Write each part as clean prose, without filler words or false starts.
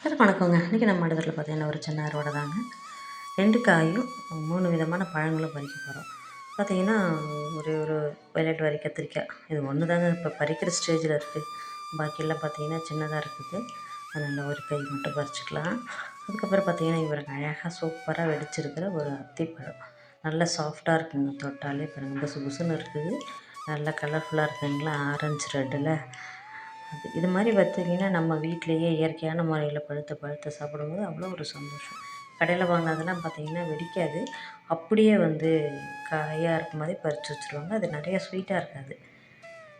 எல்லாருக்கும் வணக்கங்க. இன்றைக்கி நம்ம இடத்துல பார்த்திங்கன்னா ஒரு சின்ன அறுவடை தாங்க. 2 காயும் 3 விதமான பழங்களும் பறிக்க போகிறோம். பார்த்திங்கன்னா ஒரு வயலட் வரி கத்திரிக்காய் இது ஒன்று தாங்க இப்போ பறிக்கிற ஸ்டேஜில் இருக்குது. பாக்கியெல்லாம் பார்த்திங்கன்னா சின்னதாக இருக்குது. அதனால் ஒரு கை மட்டும் பறிச்சுக்கலாம். அதுக்கப்புறம் பார்த்திங்கன்னா இவருக்கு அழகாக சூப்பராக வெடிச்சிருக்கிற ஒரு அத்திப்பழம். நல்லா சாஃப்டாக இருக்குங்க, தொட்டாலே பாருங்கள் புசு புசுன்னு இருக்குது. நல்லா கலர்ஃபுல்லாக இருக்குங்களா, ஆரஞ்சு ரெட்டில். இது மாதிரி பார்த்திங்கன்னா நம்ம வீட்டிலையே இயற்கையான முறையில் பழுத்த சாப்பிடும்போது அவ்வளோ ஒரு சந்தோஷம். கடையில் வாங்கினதெல்லாம் பார்த்திங்கன்னா வெடிக்காது. அப்படியே காயாக இருக்கும் போதே பறித்து வச்சுருவாங்க. அது நிறையா ஸ்வீட்டாக இருக்காது,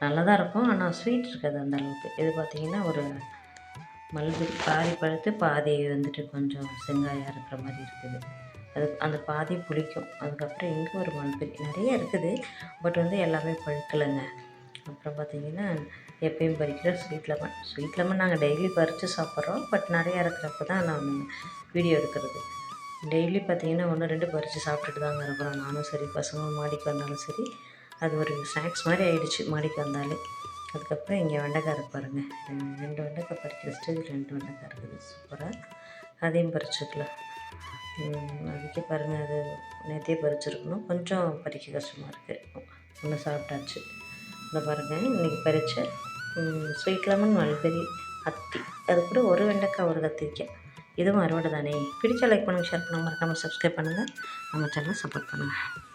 நல்லா தான் இருக்கும், ஆனால் ஸ்வீட் இருக்காது அந்த அளவுக்கு. இது பார்த்திங்கன்னா ஒரு மல்பெரி பாதி பழுத்து பாதி கொஞ்சம் செங்காயாக இருக்கிற மாதிரி இருக்குது. அது அந்த பாதி புளிக்கும். அதுக்கப்புறம் இங்கே ஒரு மல்பெரி நிறைய இருக்குது. பட் எல்லாமே பழுக்கலைங்க. அப்புறம் பார்த்திங்கன்னா எப்பயும் பறிக்கிற ஸ்வீட் லெமன் நாங்கள் டெய்லி பறித்து சாப்பிட்றோம். பட் நிறையா இருக்கிறப்ப தான் நான் வீடியோ எடுக்கிறது. டெய்லி பார்த்திங்கன்னா 1, 2 பறித்து சாப்பிட்டுட்டு தாங்க இருக்கிறோம். நானும் சரி, பசங்களும் மாடிக்கு வந்தாலும் சரி. அது ஒரு ஸ்நாக்ஸ் மாதிரி ஆகிடுச்சு மாடிக்கு வந்தாலே. அதுக்கப்புறம் இங்கே வெண்டைக்காய் இருக்கு பாருங்கள். 2 வெண்டைக்காய் பறிக்கிற ஸ்டேஜில் 2 வெண்டைக்காய் இருக்குது சூப்பராக. அதையும் பறிச்சுக்கலாம். அதுக்கே பாருங்கள், அது நேற்றே பறிச்சிருக்கணும், கொஞ்சம் பறிக்க கஷ்டமாக இருக்குது. ஒன்று சாப்பிட்டாச்சு. இந்த பாருங்கள், இன்றைக்கி பறித்த ஸ்வீட் லெமன், மல்பெரி, அத்தி, அது கூட ஒரு வெண்டைக்காய் ஒரு கத்திரிக்காய். இதுவும் அறுவடை தானே. பிடிச்ச லைக் பண்ணுங்கள், ஷேர் பண்ணுங்கள், மறக்காமல் சப்ஸ்கிரைப் பண்ணுங்கள், நம்ம சேனலை சப்போர்ட் பண்ணுங்கள்.